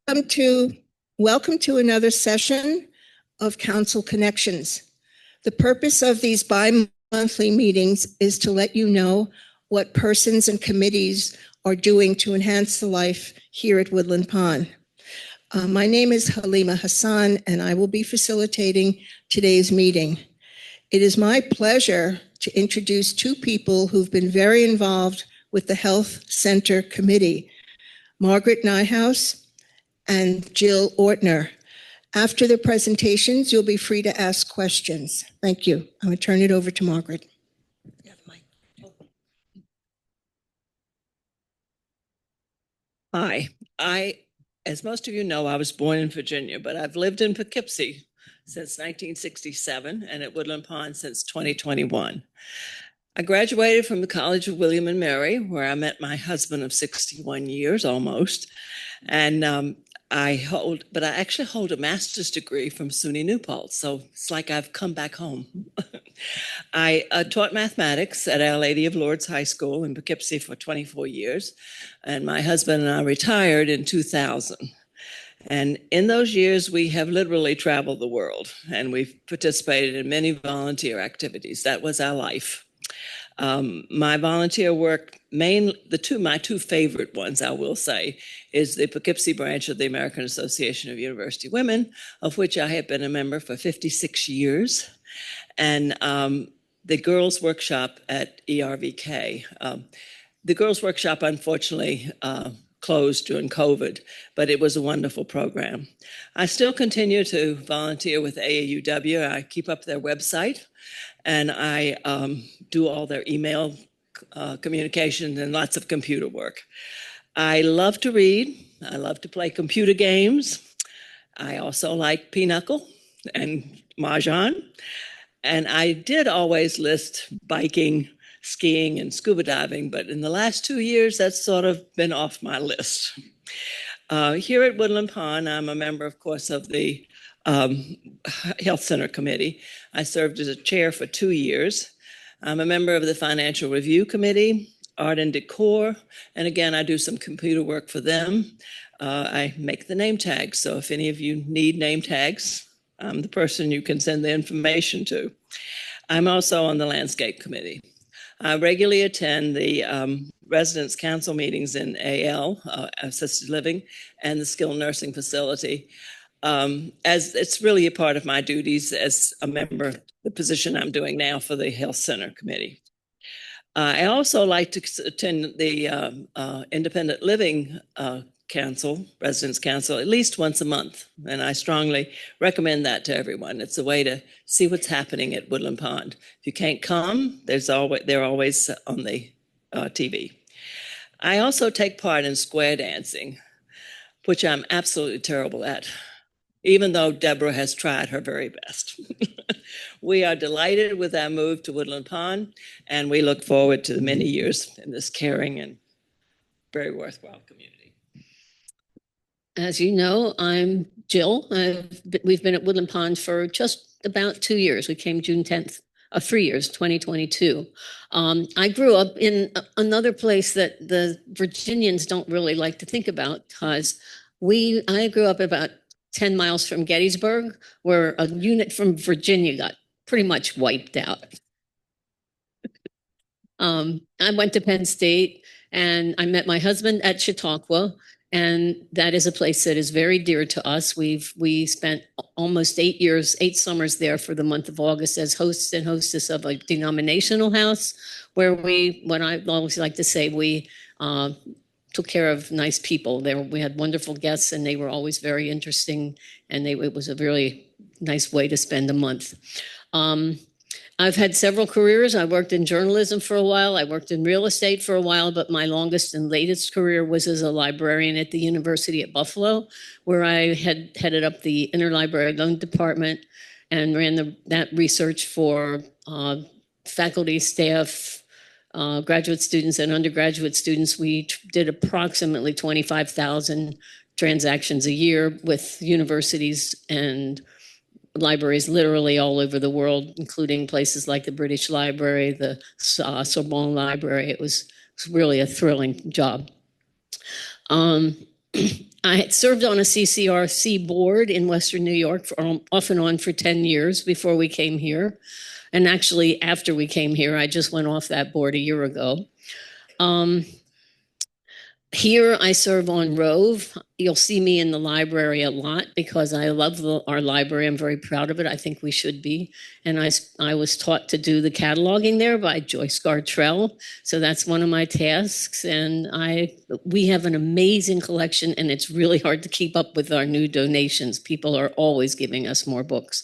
Welcome to, welcome to another session of Council Connections. The purpose of these bi-monthly meetings is to let you know what persons and committees are doing to enhance the life here at Woodland Pond. My name is Halima Hassan, and I will be facilitating today's meeting. It is my pleasure to introduce two people who've been very involved with the Health Center Committee, Margaret Nyhouse and Jill Ortner. After the presentations, you'll be free to ask questions. Thank you. I'm going to turn it over to Margaret. Hi, as most of you know, I was born in Virginia, but I've lived in Poughkeepsie since 1967 and at Woodland Pond since 2021. I graduated from the College of William and Mary, where I met my husband of 61 years almost. And I actually hold a master's degree from SUNY New Paltz, so it's like I've come back home. I taught mathematics at Our Lady of Lourdes High School in Poughkeepsie for 24 years, and my husband and I retired in 2000. And in those years, we have literally traveled the world, and we've participated in many volunteer activities. That was our life. My volunteer work, my two favorite ones, I will say, is the Poughkeepsie branch of the American Association of University Women, of which I have been a member for 56 years, and the Girls Workshop at ERVK. The Girls Workshop, unfortunately, closed during COVID, but it was a wonderful program. I still continue to volunteer with AAUW. I keep up their website, and I do all their email communication and lots of computer work. I love to read. I love to play computer games. I also like pinochle and mahjong. And I did always list biking, skiing, and scuba diving, but in the last 2 years, that's sort of been off my list. Here at Woodland Pond, I'm a member, of course, of the Health Center Committee. I served as a chair for 2 years. I'm a member of the Financial Review Committee, Art and Decor, and again, I do some computer work for them. I make the name tags, so if any of you need name tags, I'm the person you can send the information to. I'm also on the Landscape Committee. I regularly attend the Residence Council meetings in AL, Assisted Living, and the Skilled Nursing Facility. As it's really a part of my duties as a member, the position I'm doing now for the Health Center Committee. I also like to attend the Independent Living Council, Residence Council, at least once a month, and I strongly recommend that to everyone. It's a way to see what's happening at Woodland Pond. If you can't come, they're always on the TV. I also take part in square dancing, which I'm absolutely terrible at, even though Deborah has tried her very best. We are delighted with our move to Woodland Pond, and we look forward to the many years in this caring and very worthwhile community. As you know, I'm Jill. We've been at Woodland Pond for just about 2 years. We came June 10th, 3 years, 2022. I grew up in another place that the Virginians don't really like to think about, because I grew up about 10 miles from Gettysburg, where a unit from Virginia got pretty much wiped out. I went to Penn State, and I met my husband at Chautauqua, and that is a place that is very dear to us. We spent almost 8 summers there for the month of August as hosts and hostess of a denominational house, where what I always like to say, we took care of nice people. We had wonderful guests, and they were always very interesting, and it was a really nice way to spend a month. I've had several careers. I worked in journalism for a while. I worked in real estate for a while, but my longest and latest career was as a librarian at the University at Buffalo, where I had headed up the interlibrary loan department and ran that research for faculty, staff, graduate students, and undergraduate students. We did approximately 25,000 transactions a year with universities and libraries literally all over the world, including places like the British Library, the Sorbonne Library. It was really a thrilling job. I had served on a CCRC board in Western New York off and on for 10 years before we came here. And actually, after we came here, I just went off that board a year ago. Here I serve on Rove. You'll see me in the library a lot because I love our library. I'm very proud of it. I think we should be. And I was taught to do the cataloging there by Joyce Gartrell. So that's one of my tasks. And we have an amazing collection, and it's really hard to keep up with our new donations. People are always giving us more books.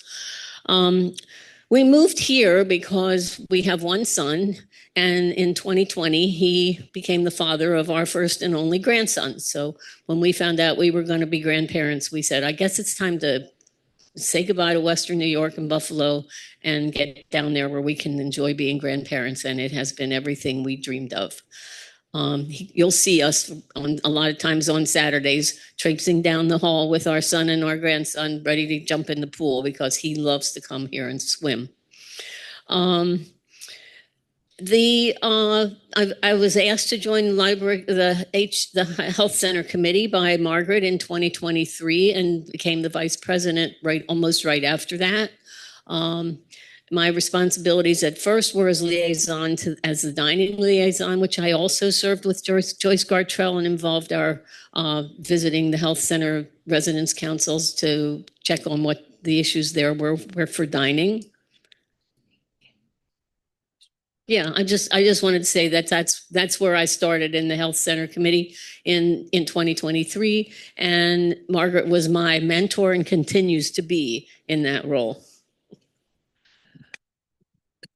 We moved here because we have one son, and in 2020, he became the father of our first and only grandson. So when we found out we were going to be grandparents, we said, I guess it's time to say goodbye to Western New York and Buffalo and get down there where we can enjoy being grandparents. And it has been everything we dreamed of. You'll see us a lot of times on Saturdays traipsing down the hall with our son and our grandson ready to jump in the pool because he loves to come here and swim. I was asked to join the Health Center Committee by Margaret in 2023 and became the vice president almost right after that. My responsibilities at first were as liaison as the dining liaison, which I also served with Joyce Gartrell and involved our visiting the health center residence councils to check on what the issues there were for dining. Yeah, I just wanted to say that's where I started in the Health Center Committee in 2023, and Margaret was my mentor and continues to be in that role.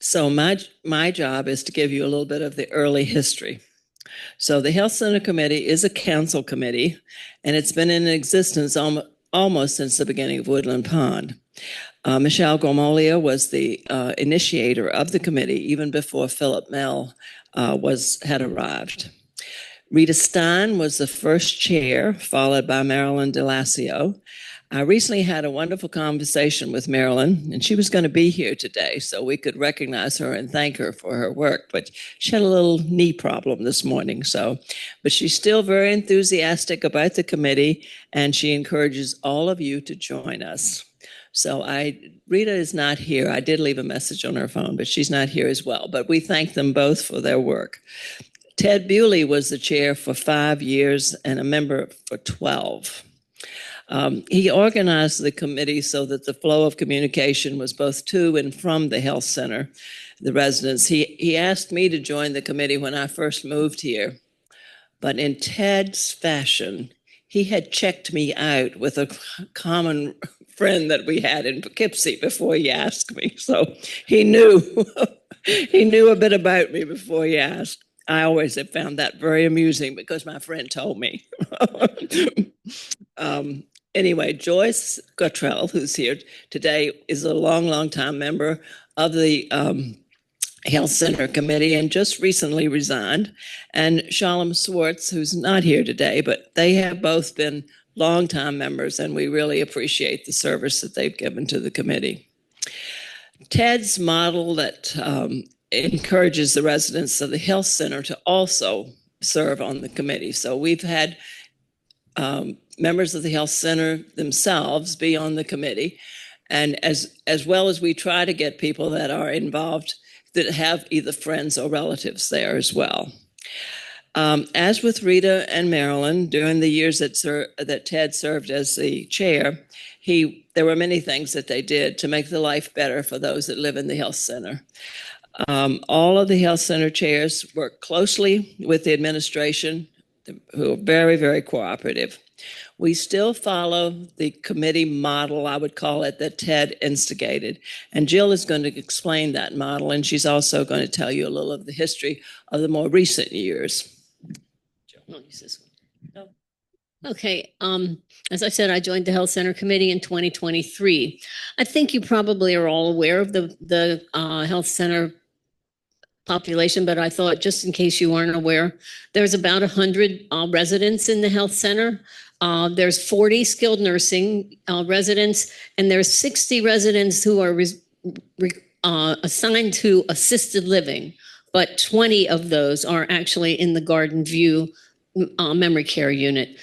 So my job is to give you a little bit of the early history. So the Health Center Committee is a council committee, and it's been in existence almost since the beginning of Woodland Pond. Michelle Gormolia was the initiator of the committee even before Philip Mell had arrived. Rita Stein was the first chair, followed by Marilyn DeLacio. I recently had a wonderful conversation with Marilyn, and she was going to be here today so we could recognize her and thank her for her work, but she had a little knee problem this morning. But she's still very enthusiastic about the committee, and she encourages all of you to join us. So Rita is not here. I did leave a message on her phone, but she's not here as well. But we thank them both for their work. Ted Bewley was the chair for 5 years and a member for 12. He organized the committee so that the flow of communication was both to and from the health center, the residents. He asked me to join the committee when I first moved here, but in Ted's fashion, he had checked me out with a common friend that we had in Poughkeepsie before he asked me. So he knew he knew a bit about me before he asked. I always have found that very amusing because my friend told me. Anyway, Joyce Gartrell, who's here today, is a long time member of the Health Center Committee and just recently resigned. And Shalom Swartz, who's not here today, but they have both been longtime members, and we really appreciate the service that they've given to the committee. Ted's model that encourages the residents of the health center to also serve on the committee. So we've had members of the health center themselves be on the committee, and as well as we try to get people that are involved that have either friends or relatives there as well. As with Rita and Marilyn, during the years that Ted served as the chair, there were many things that they did to make the life better for those that live in the health center. All of the health center chairs work closely with the administration, who are very, very cooperative. We still follow the committee model, I would call it, that Ted instigated. And Jill is going to explain that model, and she's also going to tell you a little of the history of the more recent years. I'll use this one. Okay. As I said, I joined the Health Center Committee in 2023. I think you probably are all aware of the Health Center population, but I thought just in case you aren't aware, there's about 100 residents in the health center. There's 40 skilled nursing residents, and there's 60 residents who are assigned to assisted living, but 20 of those are actually in the Garden View memory care unit.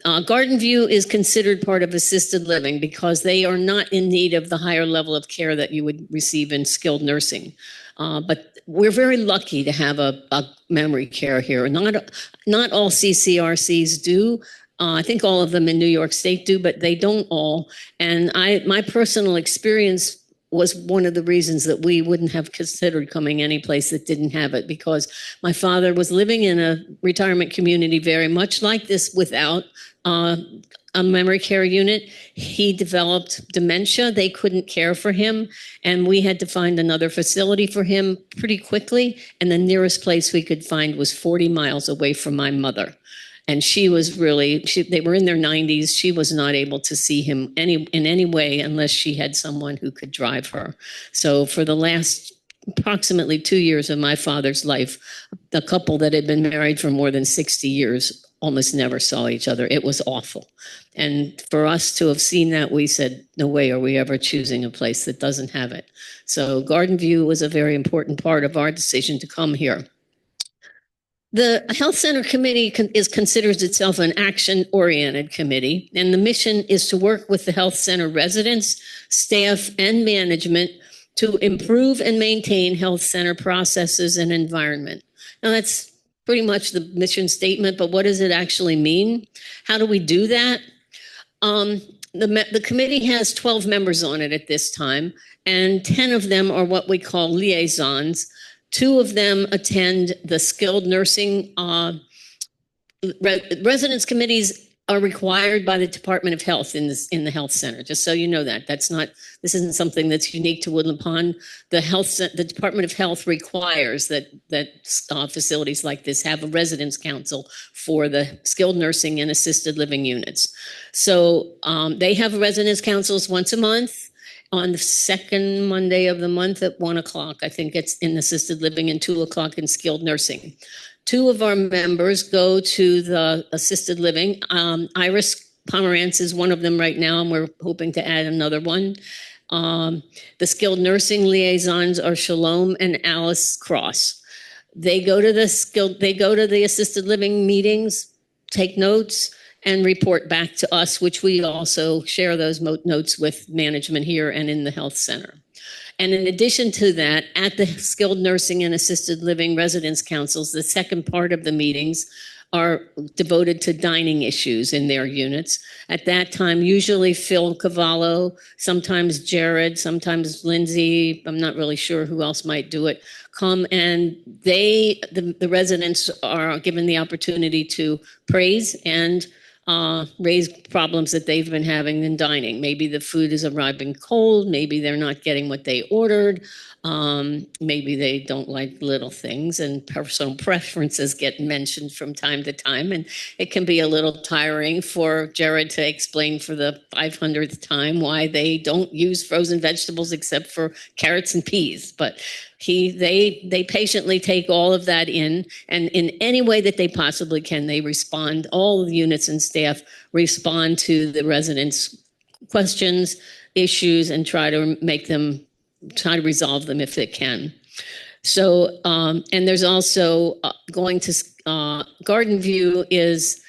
Garden View is considered part of assisted living because they are not in need of the higher level of care that you would receive in skilled nursing. But we're very lucky to have a memory care here. Not all CCRCs do. I think all of them in New York State do, but they don't all. And my personal experience was one of the reasons that we wouldn't have considered coming any place that didn't have it, because my father was living in a retirement community very much like this without a memory care unit. He developed dementia. They couldn't care for him, and we had to find another facility for him pretty quickly. And the nearest place we could find was 40 miles away from my mother. And she was really, they were in their 90s. She was not able to see him in any way unless she had someone who could drive her. So for the last approximately 2 years of my father's life, the couple that had been married for more than 60 years almost never saw each other. It was awful. And for us to have seen that, we said, no way are we ever choosing a place that doesn't have it. So Garden View was a very important part of our decision to come here. The Health Center Committee considers itself an action-oriented committee, and the mission is to work with the health center residents, staff, and management to improve and maintain health center processes and environment. Now, that's pretty much the mission statement, but what does it actually mean? How do we do that? The committee has 12 members on it at this time, and 10 of them are what we call liaisons. 2 of them attend the skilled nursing. Residence committees are required by the Department of Health in the health center. Just so you know that. This isn't something that's unique to Woodland Pond. The Department of Health requires that facilities like this have a residence council for the skilled nursing and assisted living units. So they have residence councils once a month. On the second Monday of the month at 1 o'clock. I think it's in assisted living, and 2 o'clock in skilled nursing. 2 of our members go to the assisted living. Iris Pomerantz is one of them right now, and we're hoping to add another one. The skilled nursing liaisons are Shalom and Alice Cross. They go to the assisted living meetings, take notes, and report back to us, which we also share those notes with management here and in the health center. And in addition to that, at the skilled nursing and assisted living residence councils, the second part of the meetings are devoted to dining issues in their units. At that time, usually Phil Cavallo, sometimes Jared, sometimes Lindsay, I'm not really sure who else might do it, come, and the residents are given the opportunity to praise and raise problems that they've been having in dining. Maybe the food is arriving cold. Maybe they're not getting what they ordered. Maybe they don't like little things, and personal preferences get mentioned from time to time. And it can be a little tiring for Jared to explain for the 500th time why they don't use frozen vegetables except for carrots and peas. But they patiently take all of that in, and in any way that they possibly can, they respond. All the units and staff respond to the residents' questions, issues, and try to resolve them if they can. So, and there's also going to Garden View is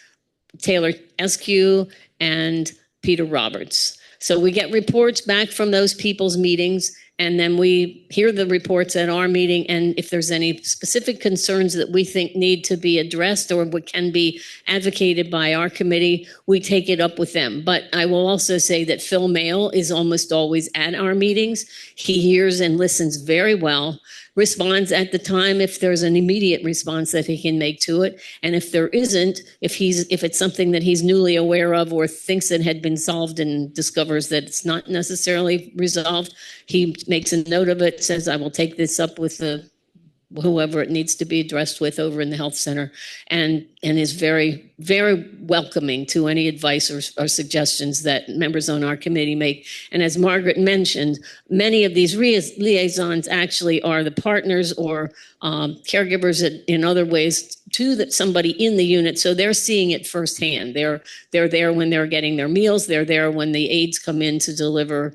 Taylor Eskew and Peter Roberts. So we get reports back from those people's meetings, and then we hear the reports at our meeting. And if there's any specific concerns that we think need to be addressed or what can be advocated by our committee, we take it up with them. But I will also say that Phil Mail is almost always at our meetings. He hears and listens very well, responds at the time if there's an immediate response that he can make to it. And if there isn't, if it's something that he's newly aware of or thinks it had been solved and discovers that it's not necessarily resolved, he makes a note of it, says, I will take this up with whoever it needs to be addressed with over in the health center, and is very, very welcoming to any advice or suggestions that members on our committee make. And as Margaret mentioned, many of these liaisons actually are the partners or caregivers in other ways to somebody in the unit. So they're seeing it firsthand. They're there when they're getting their meals. They're there when the aides come in to deliver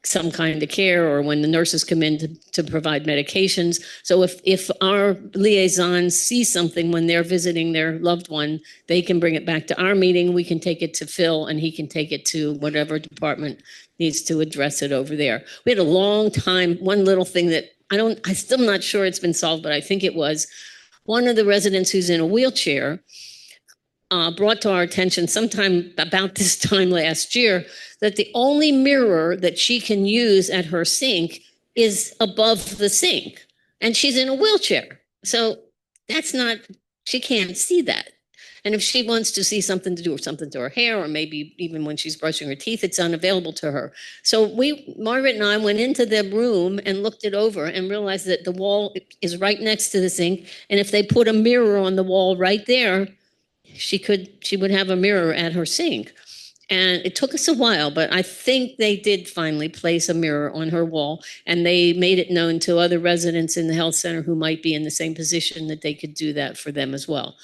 some kind of care, or when the nurses come in to provide medications. So if our liaisons see something when they're visiting their loved one, they can bring it back to our meeting. We can take it to Phil, and he can take it to whatever department needs to address it over there. We had a long time, one little thing that I'm still not sure it's been solved, but I think it was one of the residents who's in a wheelchair brought to our attention sometime about this time last year that the only mirror that she can use at her sink is above the sink, and she's in a wheelchair. So she can't see that. And if she wants to see something to do with something to her hair, or maybe even when she's brushing her teeth, it's unavailable to her. So Margaret and I went into the room and looked it over and realized that the wall is right next to the sink. And if they put a mirror on the wall right there, she would have a mirror at her sink. And it took us a while, but I think they did finally place a mirror on her wall, and they made it known to other residents in the health center who might be in the same position that they could do that for them as well.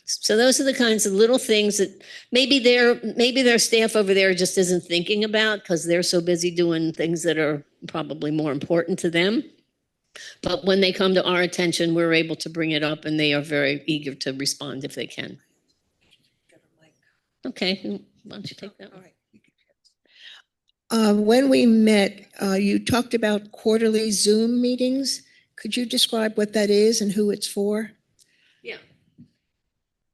So those are the kinds of little things that maybe their staff over there just isn't thinking about because they're so busy doing things that are probably more important to them. But when they come to our attention, we're able to bring it up, and they are very eager to respond if they can. Okay, why don't you take that one? When we met, you talked about quarterly Zoom meetings. Could you describe what that is and who it's for? Yeah.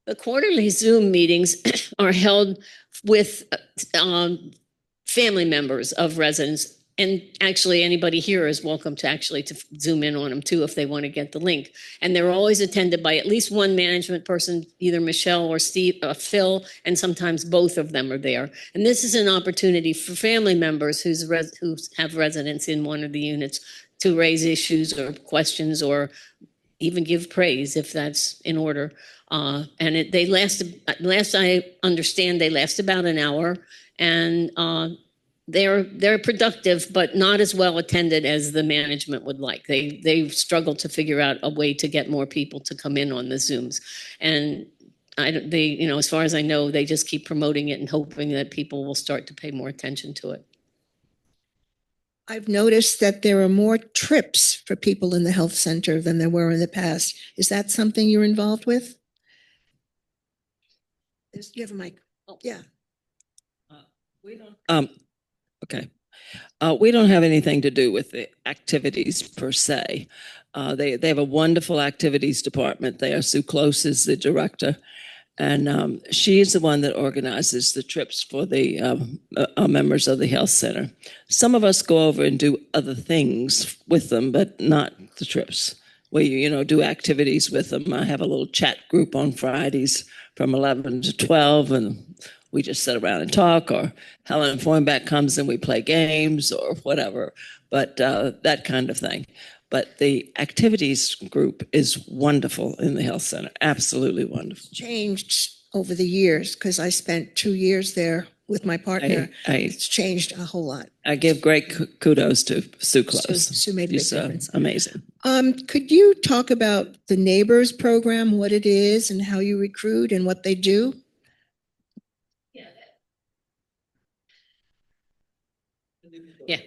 The quarterly Zoom meetings are held with family members of residents. And actually, anybody here is welcome to Zoom in on them too if they want to get the link. And they're always attended by at least one management person, either Michelle or Phil, and sometimes both of them are there. And this is an opportunity for family members who have residents in one of the units to raise issues or questions, or even give praise if that's in order. And they last I understand, they last about an hour, and they're productive, but not as well attended as the management would like. They've struggled to figure out a way to get more people to come in on the Zooms, and as far as I know, they just keep promoting it and hoping that people will start to pay more attention to it. I've noticed that there are more trips for people in the health center than there were in the past. Is that something you're involved with? You have a mic. Oh, yeah. We don't. Okay. We don't have anything to do with the activities per se. They have a wonderful activities department there. Sue Close is the director, and she is the one that organizes the trips for the members of the health center. Some of us go over and do other things with them, but not the trips. We, do activities with them. I have a little chat group on Fridays from 11 to 12, and we just sit around and talk, or Helen Foynback comes and we play games or whatever, but that kind of thing. But the activities group is wonderful in the health center, absolutely wonderful. Changed over the years because I spent 2 years there with my partner. It's changed a whole lot. I give great kudos to Sue Close. Sue made a big difference. Amazing. Could you talk about the Neighbors program, what it is and how you recruit and what they do? Yeah.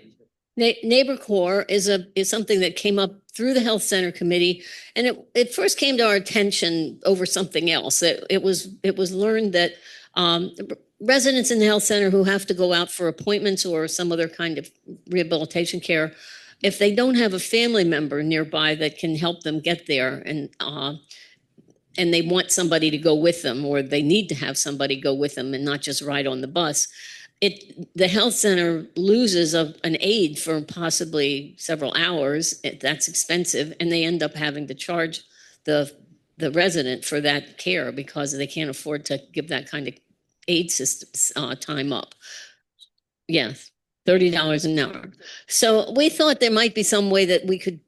Neighbor Corps is something that came up through the health center committee, and it first came to our attention over something else. It was learned that residents in the health center who have to go out for appointments or some other kind of rehabilitation care, if they don't have a family member nearby that can help them get there, and they want somebody to go with them, or they need to have somebody go with them and not just ride on the bus, the health center loses an aide for possibly several hours. That's expensive, and they end up having to charge the resident for that care because they can't afford to give that kind of aid system time up. Yes, $30 an hour. So we thought there might be some way that we could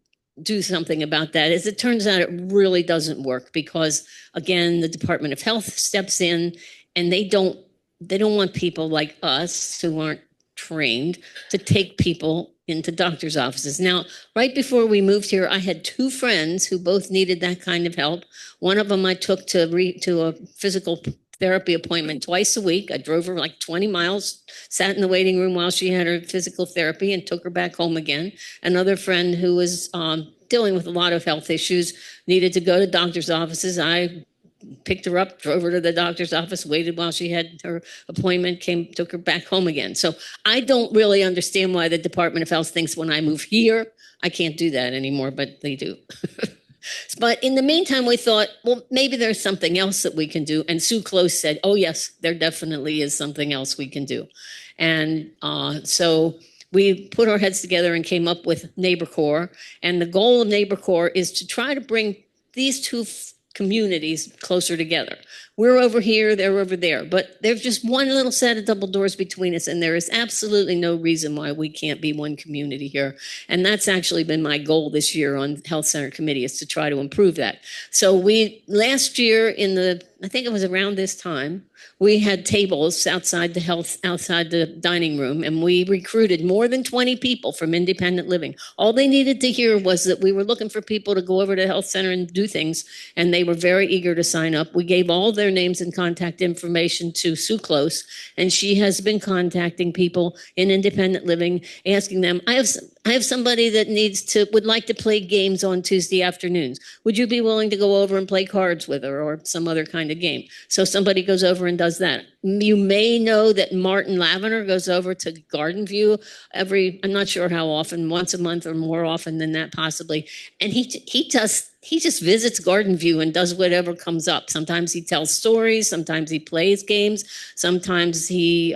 do something about that. As it turns out, it really doesn't work because, again, the Department of Health steps in, and they don't want people like us who aren't trained to take people into doctor's offices. Now, right before we moved here, I had 2 friends who both needed that kind of help. One of them I took to a physical therapy appointment twice a week. I drove her like 20 miles, sat in the waiting room while she had her physical therapy and took her back home again. Another friend who was dealing with a lot of health issues needed to go to doctor's offices. I picked her up, drove her to the doctor's office, waited while she had her appointment, took her back home again. So I don't really understand why the Department of Health thinks when I move here, I can't do that anymore, but they do. But in the meantime, we thought, well, maybe there's something else that we can do. And Sue Close said, oh, yes, there definitely is something else we can do. And so we put our heads together and came up with Neighbor Corps. And the goal of Neighbor Corps is to try to bring these two communities closer together. We're over here, they're over there, but there's just one little set of double doors between us, and there is absolutely no reason why we can't be one community here. And that's actually been my goal this year on Health Center Committee, is to try to improve that. So last year I think it was around this time, we had tables outside the dining room, and we recruited more than 20 people from independent living. All they needed to hear was that we were looking for people to go over to the health center and do things, and they were very eager to sign up. We gave all their names and contact information to Sue Close, and she has been contacting people in independent living, asking them, I have somebody that would like to play games on Tuesday afternoons. Would you be willing to go over and play cards with her or some other kind of game? So somebody goes over and does that. You may know that Martin Lavender goes over to Garden View I'm not sure how often, once a month or more often than that possibly. And he just visits Garden View and does whatever comes up. Sometimes he tells stories, sometimes he plays games, sometimes he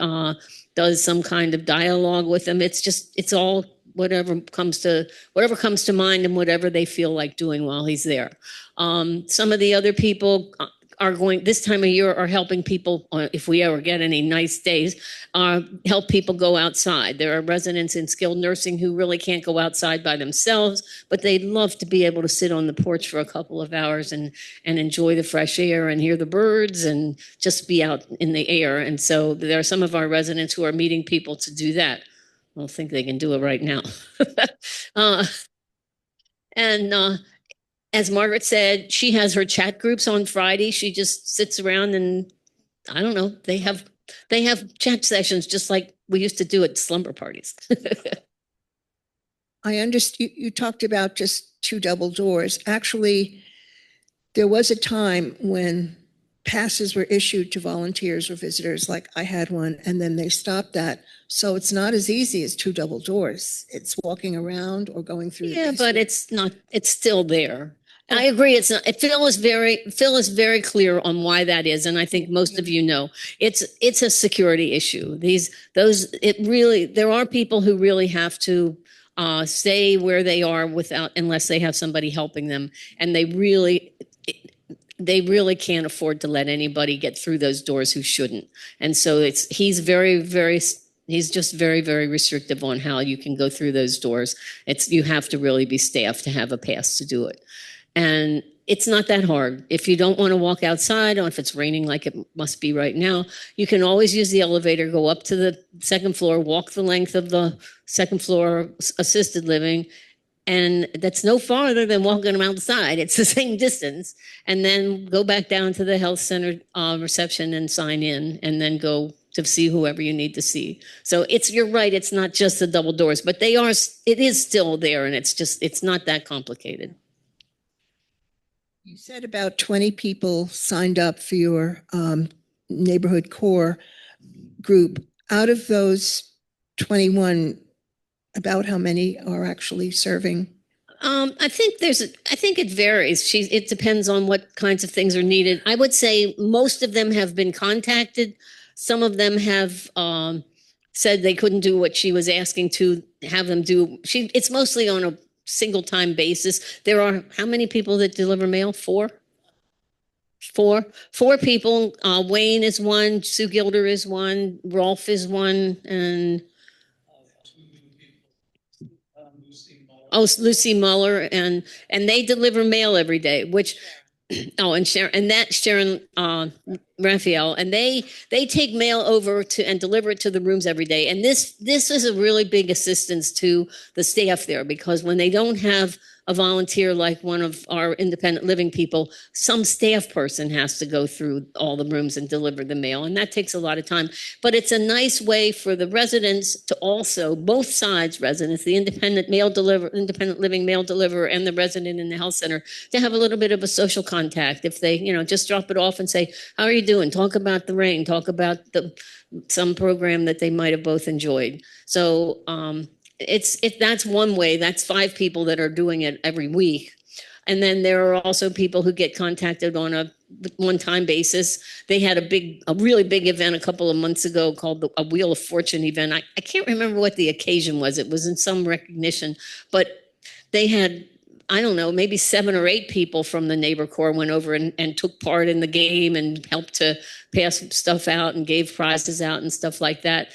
does some kind of dialogue with them. It's all whatever comes to mind and whatever they feel like doing while he's there. Some of the other people are going this time of year are helping people, if we ever get any nice days, help people go outside. There are residents in skilled nursing who really can't go outside by themselves, but they'd love to be able to sit on the porch for a couple of hours and enjoy the fresh air and hear the birds and just be out in the air. And so there are some of our residents who are meeting people to do that. I don't think they can do it right now. As Margaret said, she has her chat groups on Friday. She just sits around and I don't know, they have chat sessions just like we used to do at slumber parties. I understand you talked about just two double doors. Actually, there was a time when passes were issued to volunteers or visitors, like I had one, and then they stopped that. So it's not as easy as two double doors. It's walking around or going through. Yeah, but it's still there. I agree. It's not. Phil is very clear on why that is, and I think most of you know it's a security issue. There are people who really have to stay where they are unless they have somebody helping them, and they really can't afford to let anybody get through those doors who shouldn't. And so he's just very, very restrictive on how you can go through those doors. You have to really be staffed to have a pass to do it. And it's not that hard. If you don't want to walk outside, or if it's raining like it must be right now, you can always use the elevator, go up to the second floor, walk the length of the second floor assisted living, and that's no farther than walking around the side. It's the same distance. And then go back down to the health center reception and sign in, and then go to see whoever you need to see. So you're right, it's not just the double doors, but it is still there, and it's not that complicated. You said about 20 people signed up for your neighborhood core group. Out of those 21, about how many are actually serving? I think it varies. It depends on what kinds of things are needed. I would say most of them have been contacted. Some of them have said they couldn't do what she was asking to have them do. It's mostly on a single time basis. There are how many people that deliver mail? Four people. Wayne is one, Sue Gilder is one, Rolf is one, and Lucy Muller, and they deliver mail every day, which and Sharon Raphael, and they take mail over and deliver it to the rooms every day. And this is a really big assistance to the staff there, because when they don't have a volunteer like one of our independent living people, some staff person has to go through all the rooms and deliver the mail. And that takes a lot of time. But it's a nice way for the residents to also, both sides, residents, the independent living mail deliverer and the resident in the health center, to have a little bit of a social contact. If they, just drop it off and say, how are you doing? Talk about the rain, talk about some program that they might have both enjoyed. So that's one way. That's 5 people that are doing it every week. And then there are also people who get contacted on a one-time basis. They had a really big event a couple of months ago called a Wheel of Fortune event. I can't remember what the occasion was. It was in some recognition, but they had, I don't know, maybe 7 or 8 people from the Neighbor Corps went over and took part in the game and helped to pass stuff out and gave prizes out and stuff like that.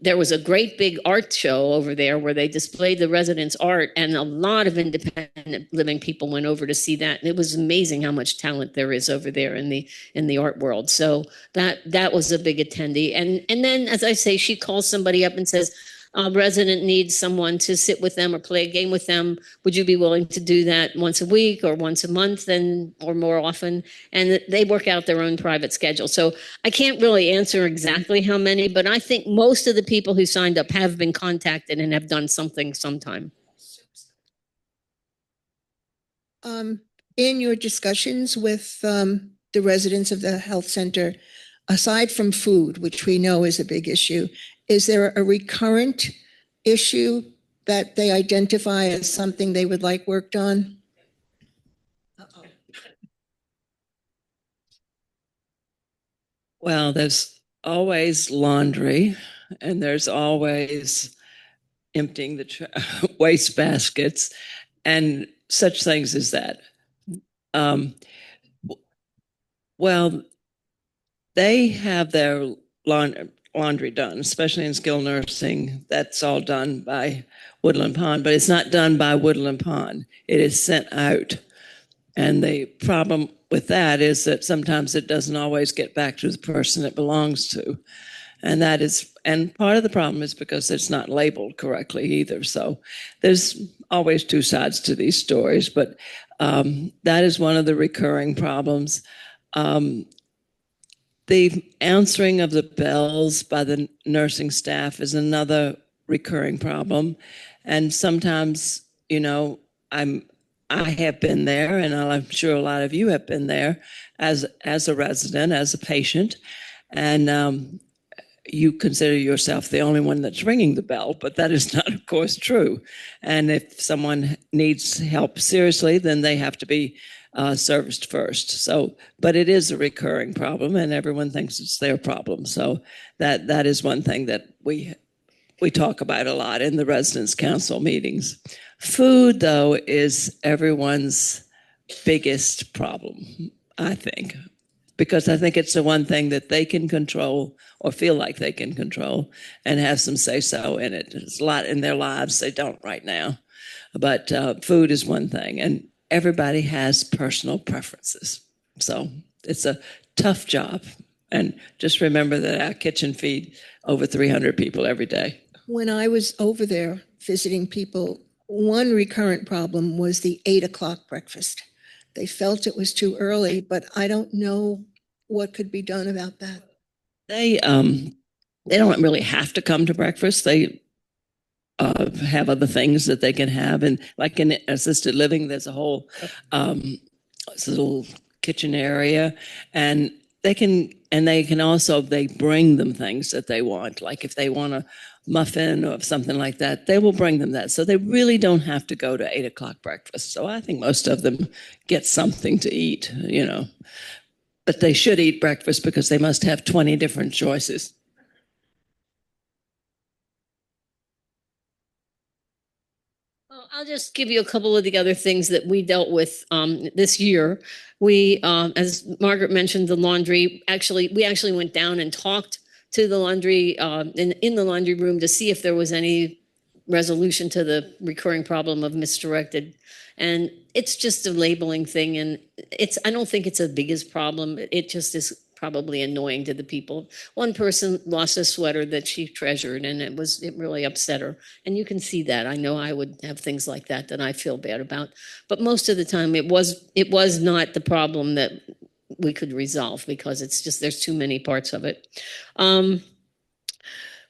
There was a great big art show over there where they displayed the residents' art, and a lot of independent living people went over to see that. And it was amazing how much talent there is over there in the art world. So that was a big attendee. And then, as I say, she calls somebody up and says, a resident needs someone to sit with them or play a game with them. Would you be willing to do that once a week or once a month or more often? And they work out their own private schedule. So I can't really answer exactly how many, but I think most of the people who signed up have been contacted and have done something sometime. In your discussions with the residents of the health center, aside from food, which we know is a big issue, is there a recurrent issue that they identify as something they would like worked on? Well, there's always laundry, and there's always emptying the waste baskets and such things as that. Well, they have their laundry done, especially in skilled nursing. That's all done by Woodland Pond, but it's not done by Woodland Pond. It is sent out. And the problem with that is that sometimes it doesn't always get back to the person it belongs to. And part of the problem is because it's not labeled correctly either. So there's always 2 sides to these stories, but that is one of the recurring problems. The answering of the bells by the nursing staff is another recurring problem. And sometimes, I have been there, and I'm sure a lot of you have been there as a resident, as a patient, and you consider yourself the only one that's ringing the bell, but that is not, of course, true. And if someone needs help seriously, then they have to be serviced first. So, but it is a recurring problem, and everyone thinks it's their problem. So that is one thing that we talk about a lot in the residents' council meetings. Food, though, is everyone's biggest problem, I think, because I think it's the one thing that they can control or feel like they can control and have some say-so in it. There's a lot in their lives they don't right now, but food is one thing, and everybody has personal preferences. So it's a tough job. And just remember that our kitchen feed over 300 people every day. When I was over there visiting people, one recurrent problem was the 8 o'clock breakfast. They felt it was too early, but I don't know what could be done about that. They don't really have to come to breakfast. They have other things that they can have. And like in assisted living, there's a whole little kitchen area, and they can also bring them things that they want. Like if they want a muffin or something like that, they will bring them that. So they really don't have to go to 8 o'clock breakfast. So I think most of them get something to eat, but they should eat breakfast because they must have 20 different choices. I'll just give you a couple of the other things that we dealt with this year. We, as Margaret mentioned, the laundry, we actually went down and talked to the laundry in the laundry room to see if there was any resolution to the recurring problem of misdirected. And it's just a labeling thing. And I don't think it's the biggest problem. It just is probably annoying to the people. One person lost a sweater that she treasured, and it really upset her. And you can see that. I know I would have things like that I feel bad about. But most of the time it was not the problem that we could resolve, because it's just, there's too many parts of it.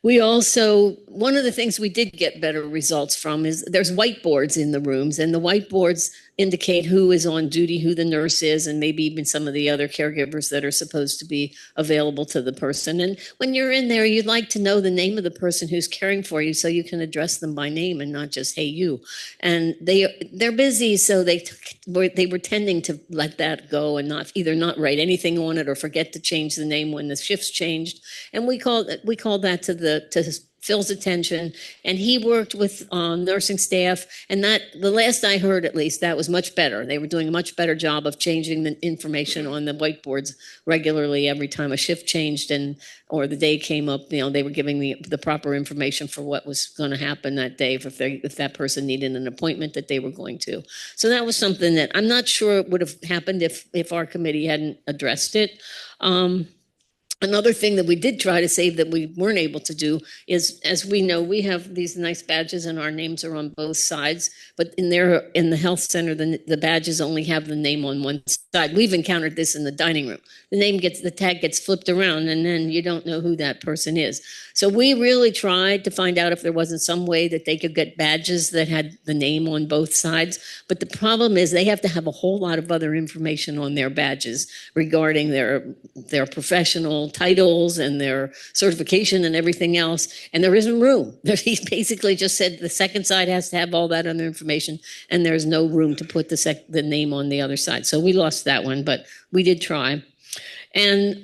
We also, one of the things we did get better results from is there's whiteboards in the rooms, and the whiteboards indicate who is on duty, who the nurse is, and maybe even some of the other caregivers that are supposed to be available to the person. And when you're in there, you'd like to know the name of the person who's caring for you so you can address them by name and not just, hey, you. And they're busy, so they were tending to let that go and not write anything on it or forget to change the name when the shifts changed. And we called that to Phil's attention, and he worked with nursing staff, and that, the last I heard at least, that was much better. They were doing a much better job of changing the information on the whiteboards regularly every time a shift changed or the day came up. They were giving the proper information for what was going to happen that day, if that person needed an appointment that they were going to. So that was something that I'm not sure would have happened if our committee hadn't addressed it. Another thing that we did try to save that we weren't able to do is, as we know, we have these nice badges and our names are on both sides, but in the health center, the badges only have the name on one side. We've encountered this in the dining room. The tag gets flipped around, and then you don't know who that person is. So we really tried to find out if there wasn't some way that they could get badges that had the name on both sides. But the problem is they have to have a whole lot of other information on their badges regarding their professional titles and their certification and everything else. And there isn't room. He basically just said the second side has to have all that other information, and there's no room to put the name on the other side. So we lost that one, but we did try. And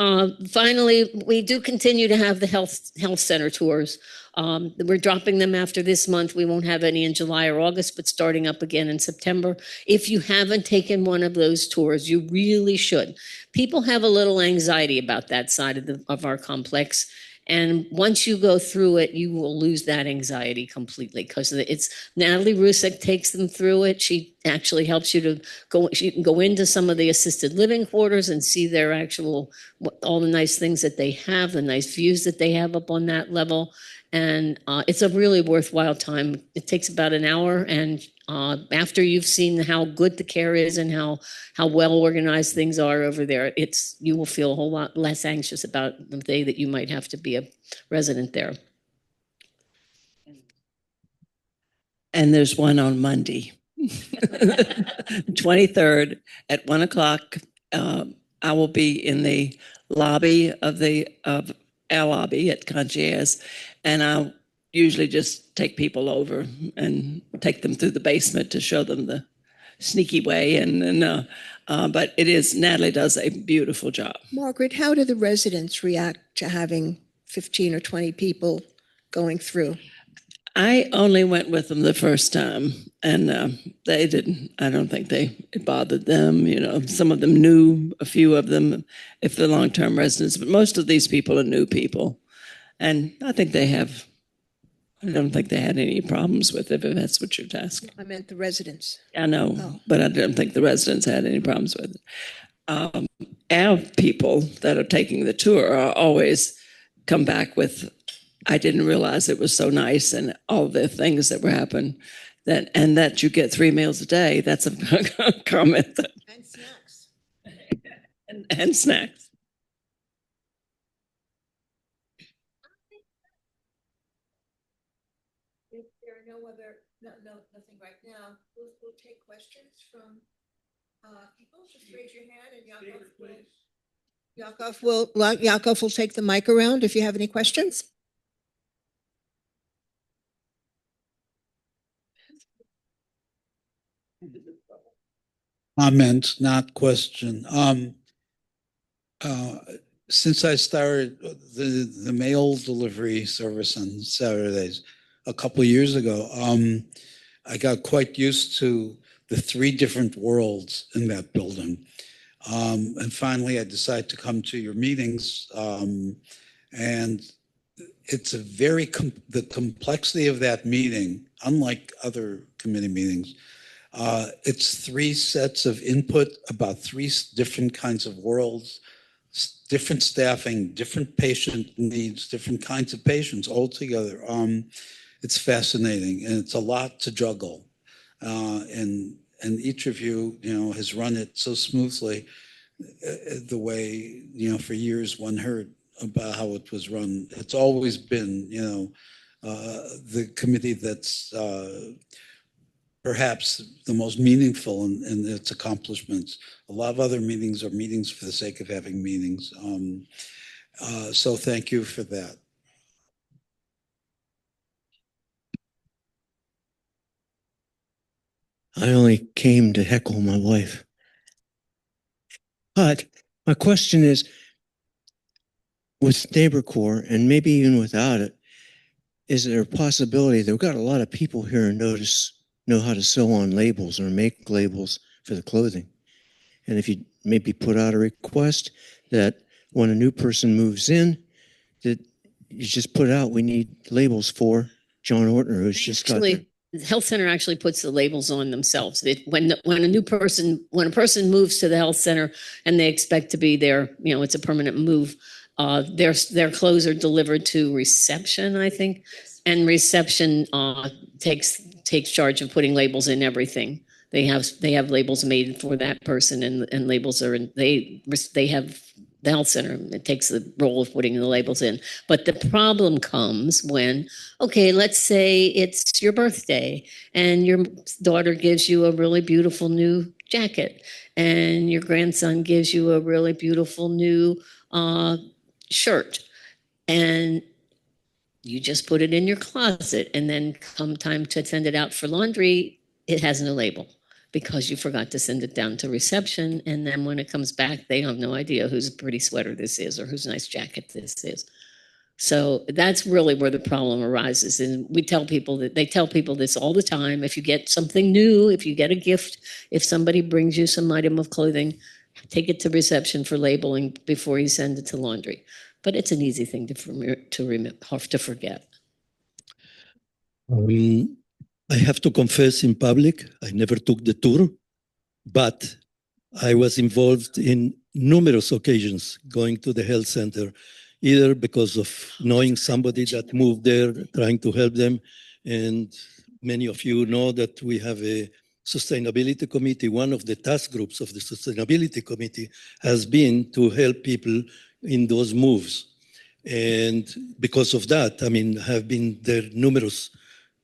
finally, we do continue to have the health center tours. We're dropping them after this month. We won't have any in July or August, but starting up again in September. If you haven't taken one of those tours, you really should. People have a little anxiety about that side of our complex. And once you go through it, you will lose that anxiety completely, because it's Natalie Rusick takes them through it. She actually helps you to she can go into some of the assisted living quarters and see their all the nice things that they have, the nice views that they have up on that level. And it's a really worthwhile time. It takes about an hour, and after you've seen how good the care is and how well organized things are over there, you will feel a whole lot less anxious about the day that you might have to be a resident there. And there's one on Monday, 23rd at 1:00. I will be in the lobby of our lobby at Concierge, and I'll usually just take people over and take them through the basement to show them the sneaky way. But Natalie does a beautiful job. Margaret, how do the residents react to having 15 or 20 people going through? I only went with them the first time, and they didn't. I don't think it bothered them. Some of them knew a few of them, if they're long-term residents, but most of these people are new people, and I don't think they had any problems with it, if that's what you're asking. I meant the residents. I know, Oh. but I don't think the residents had any problems with it. Our people that are taking the tour are always come back with, I didn't realize it was so nice, and all the things that were happening, that you get 3 meals a day. That's a comment. And snacks. and snacks. If there are nothing right now, we'll take questions from people. Just raise your hand, and Yakov will take the mic around if you have any questions. Comment, not question. Since I started the mail delivery service on Saturdays a couple of years ago, I got quite used to the 3 different worlds in that building. And finally, I decided to come to your meetings. And it's the complexity of that meeting, unlike other committee meetings, it's 3 sets of input about 3 different kinds of worlds, different staffing, different patient needs, different kinds of patients altogether. It's fascinating, and it's a lot to juggle. And each of you, has run it so smoothly, the way, for years one heard about how it was run. It's always been, the committee that's perhaps the most meaningful in its accomplishments. A lot of other meetings are meetings for the sake of having meetings. So thank you for that. I only came to heckle my wife. But my question is, with Neighbor Corps, and maybe even without it, is there a possibility that we've got a lot of people here who know how to sew on labels or make labels for the clothing? And if you maybe put out a request that when a new person moves in, that you just put out, we need labels for John Ortner, who's just got there. Actually, the health center actually puts the labels on themselves. When a person moves to the health center and they expect to be there, it's a permanent move. Their clothes are delivered to reception, I think, and reception takes charge of putting labels in everything. They have labels made for that person, and labels are they have. The health center, it takes the role of putting the labels in. But the problem comes when, okay, let's say it's your birthday and your daughter gives you a really beautiful new jacket and your grandson gives you a really beautiful new shirt, and you just put it in your closet, and then come time to send it out for laundry, it has no label, because you forgot to send it down to reception. And then when it comes back, they have no idea whose pretty sweater this is or whose nice jacket this is. So that's really where the problem arises. And they tell people this all the time. If you get something new, if you get a gift, if somebody brings you some item of clothing, take it to reception for labeling before you send it to laundry. But it's an easy thing to forget. I have to confess in public, I never took the tour, but I was involved in numerous occasions going to the health center, either because of knowing somebody that moved there, trying to help them. And many of you know that we have a sustainability committee. One of the task groups of the sustainability committee has been to help people in those moves. And because of that, I have been there numerous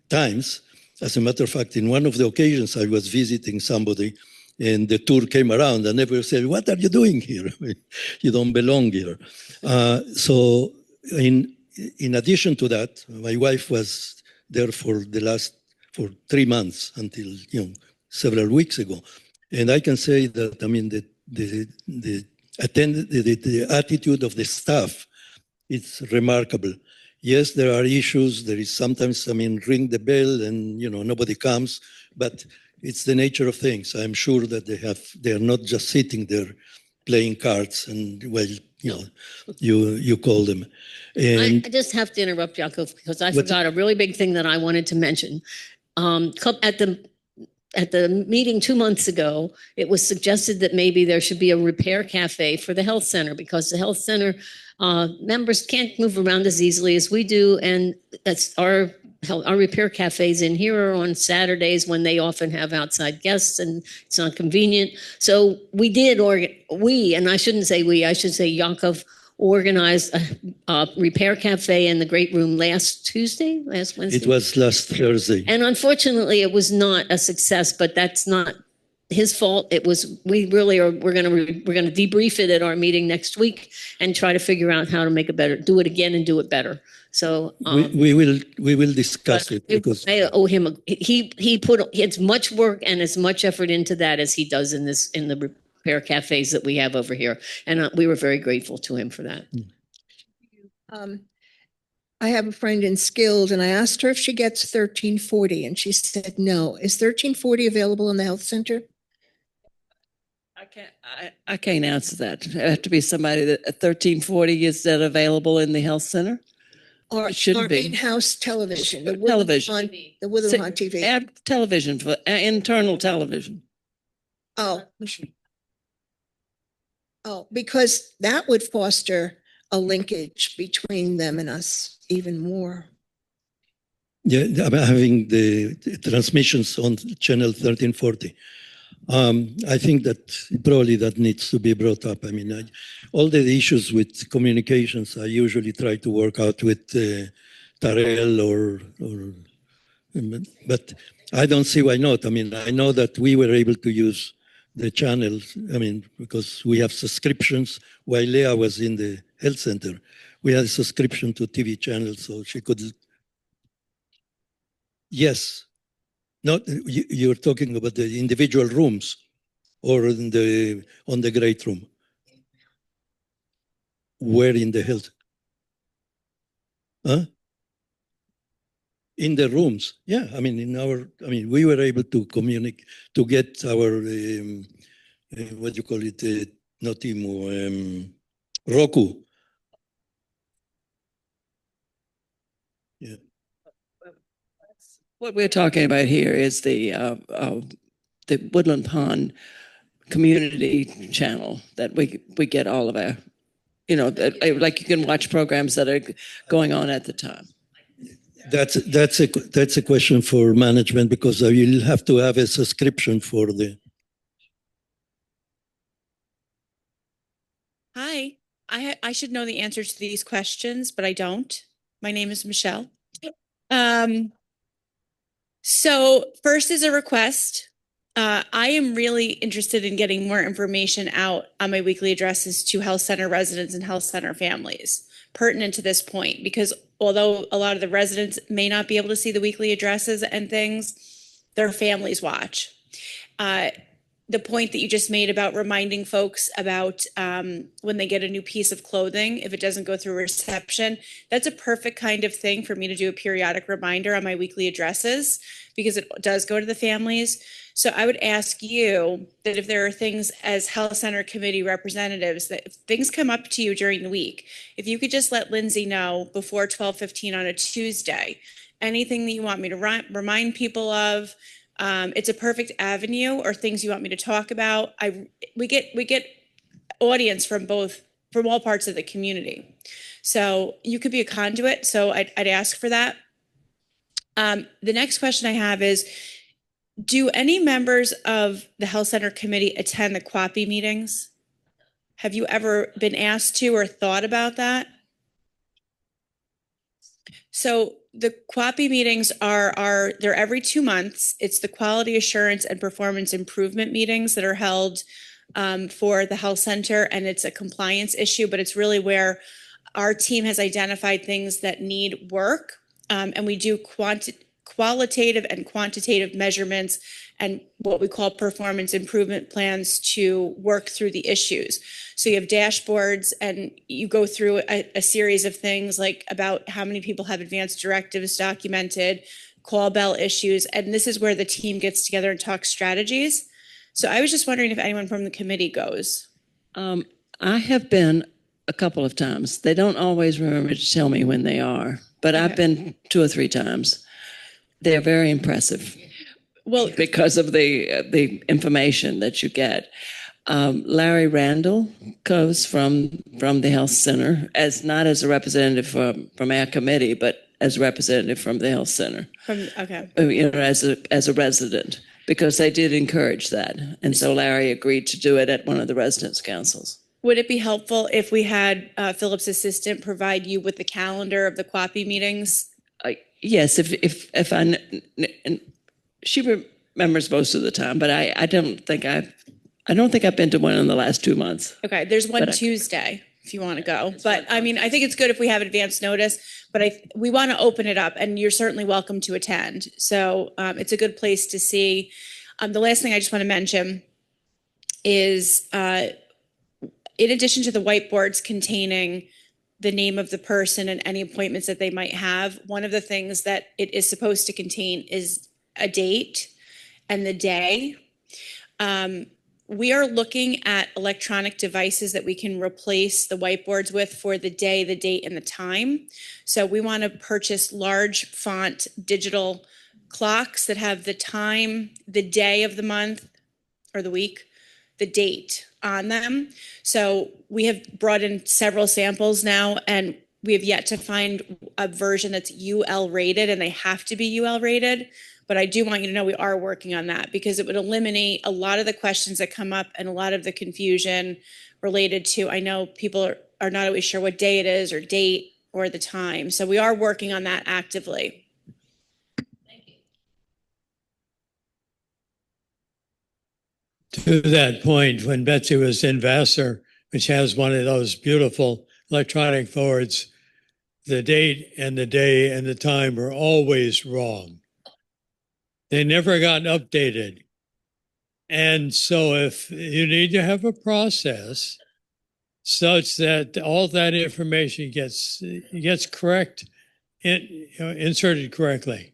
times. As a matter of fact, in one of the occasions I was visiting somebody and the tour came around and everyone said, "What are you doing here? You don't belong here." So in addition to that, my wife was there for 3 months until several weeks ago. And I can say that, the attitude of the staff, it's remarkable. Yes, there are issues. There is sometimes, ring the bell and, nobody comes, but it's the nature of things. I'm sure that they are not just sitting there playing cards and, you call them. And I just have to interrupt, Yaakov, because I forgot a really big thing that I wanted to mention. At the meeting 2 months ago, it was suggested that maybe there should be a repair cafe for the health center, because the health center members can't move around as easily as we do. And that's our repair cafes in here are on Saturdays when they often have outside guests and it's not convenient. So and I shouldn't say we, I should say Yaakov organized a repair cafe in the great room last Wednesday. it was last Thursday. And unfortunately, it was not a success, but that's not his fault. It was, we're going to debrief it at our meeting next week and try to figure out how to do it again and do it better. So we will discuss it, because I owe him. He put as much work and as much effort into that as he does in the repair cafes that we have over here, and we were very grateful to him for that. I have a friend in Skilled, and I asked her if she gets 1340, and she said no. Is 1340 available in the health center? I can't answer that. It have to be somebody that 1340 is that available in the health center? Or It should be. in-house television? Television. The Witherham TV. Add television for internal television. Oh, Oh, because that would foster a linkage between them and us even more. Yeah, I'm having the transmissions on channel 1340. I think that probably that needs to be brought up. I mean, all the issues with communications, I usually try to work out with Tarell but I don't see why not. I mean, I know that we were able to use the channels, I mean, because we have subscriptions. While Leah was in the health center, we had a subscription to TV channels, so she could. Yes. Not, you're talking about the individual rooms or on the great room? Where in the health? Huh? In the rooms. Yeah, I mean, we were able to communicate, to get our, what do you call it, not Imo, Roku. Yeah. What we're talking about here is the Woodland Pond community channel that we get all of our, like you can watch programs that are going on at the time. That's a question for management because you'll have to have a subscription for the. Hi, I should know the answers to these questions, but I don't. My name is Michelle. So first is a request. I am really interested in getting more information out on my weekly addresses to health center residents and health center families pertinent to this point, because although a lot of the residents may not be able to see the weekly addresses and things, their families watch. The point that you just made about reminding folks about when they get a new piece of clothing, if it doesn't go through reception, that's a perfect kind of thing for me to do a periodic reminder on my weekly addresses because it does go to the families. So I would ask you that if there are things as health center committee representatives, that if things come up to you during the week, if you could just let Lindsay know before 12:15 on a Tuesday, anything that you want me to remind people of. It's a perfect avenue or things you want me to talk about. We get audience from all parts of the community. So you could be a conduit. So I'd ask for that. The next question I have is, do any members of the health center committee attend the QAPI meetings? Have you ever been asked to or thought about that? So the QAPI meetings they're every 2 months. It's the quality assurance and performance improvement meetings that are held for the health center, and it's a compliance issue, but it's really where our team has identified things that need work, and we do qualitative and quantitative measurements and what we call performance improvement plans to work through the issues. So you have dashboards and you go through a series of things like about how many people have advanced directives documented, call bell issues, and this is where the team gets together and talks strategies. So I was just wondering if anyone from the committee goes. I have been a couple of times. They don't always remember to tell me when they are, but I've been 2 or 3 times. They're very impressive. Well, because of the information that you get. Larry Randall goes from the health center not as a representative from our committee, but as a representative from the health center. As a resident, because they did encourage that, and so Larry agreed to do it at one of the residents' councils. Would it be helpful if we had Philip's assistant provide you with the calendar of the QAPI meetings? Yes, if she remembers most of the time, but I don't think I've been to one in the last 2 months. Okay, there's one Tuesday if you want to go. But I mean, I think it's good if we have advance notice, but we want to open it up and you're certainly welcome to attend. So it's a good place to see. The last thing I just want to mention is in addition to the whiteboards containing the name of the person and any appointments that they might have, one of the things that it is supposed to contain is a date and the day. We are looking at electronic devices that we can replace the whiteboards with for the day, the date, and the time. So we want to purchase large font digital clocks that have the time, the day of the month or the week, the date on them. So we have brought in several samples now, and we have yet to find a version that's UL rated, and they have to be UL rated. But I do want you to know we are working on that, because it would eliminate a lot of the questions that come up and a lot of the confusion related to, I know people are not always sure what day it is or date or the time. So we are working on that actively. To that point, when Betsy was in Vassar, which has one of those beautiful electronic boards, the date and the day and the time were always wrong. They never got updated. And so if you need to have a process such that all that information gets correct, inserted correctly.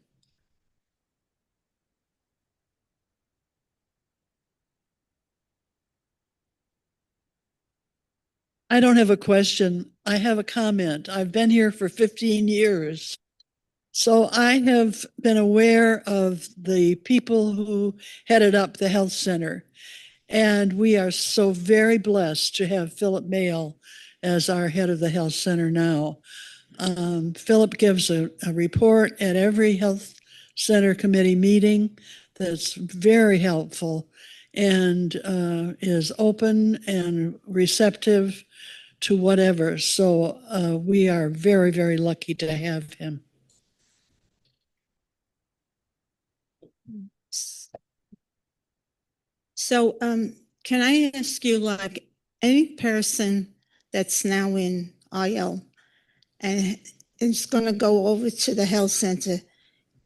I don't have a question. I have a comment. I've been here for 15 years. So I have been aware of the people who headed up the health center. And we are so very blessed to have Philip Mayle as our head of the health center now. Philip gives a report at every health center committee meeting that's very helpful and is open and receptive to whatever. So we are very, very lucky to have him. So, can I ask you, like, any person that's now in IL and is going to go over to the health center,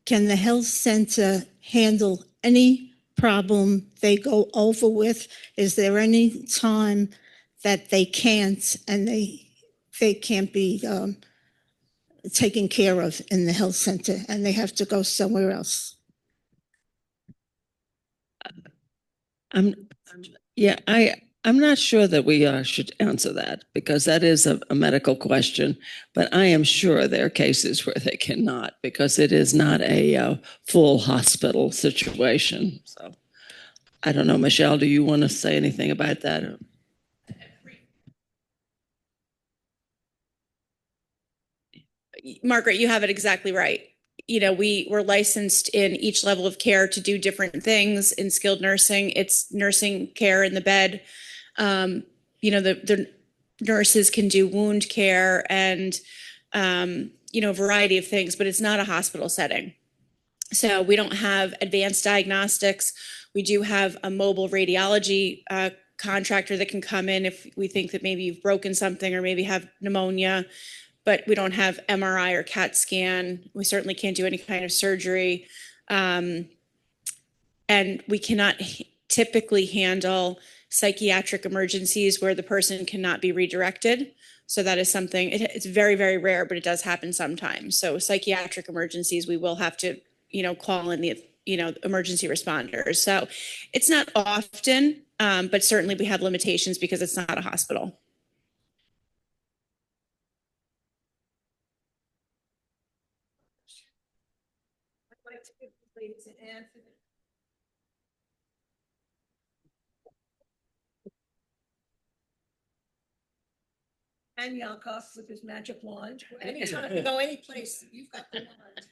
can the health center handle any problem they go over with? Is there any time that they can't and they can't be taken care of in the health center and they have to go somewhere else? I'm not sure that we should answer that, because that is a medical question, but I am sure there are cases where they cannot, because it is not a full hospital situation. So I don't know, Michelle, do you want to say anything about that? Margaret, you have it exactly right. You know, we're licensed in each level of care to do different things. In skilled nursing, it's nursing care in the bed. You know, the nurses can do wound care and, you know, a variety of things, but it's not a hospital setting. So we don't have advanced diagnostics. We do have a mobile radiology contractor that can come in if we think that maybe you've broken something or maybe have pneumonia, but we don't have MRI or CAT scan. We certainly can't do any kind of surgery. And we cannot typically handle psychiatric emergencies where the person cannot be redirected. So that is something, it's very, very rare, but it does happen sometimes. So psychiatric emergencies, we will have to, you know, call in the, you know, emergency responders. So it's not often, but certainly we have limitations because it's not a hospital. I'd like to give the lead to Anthony. And Yakov with his magic wand. Anytime you go any place, you've got the wand.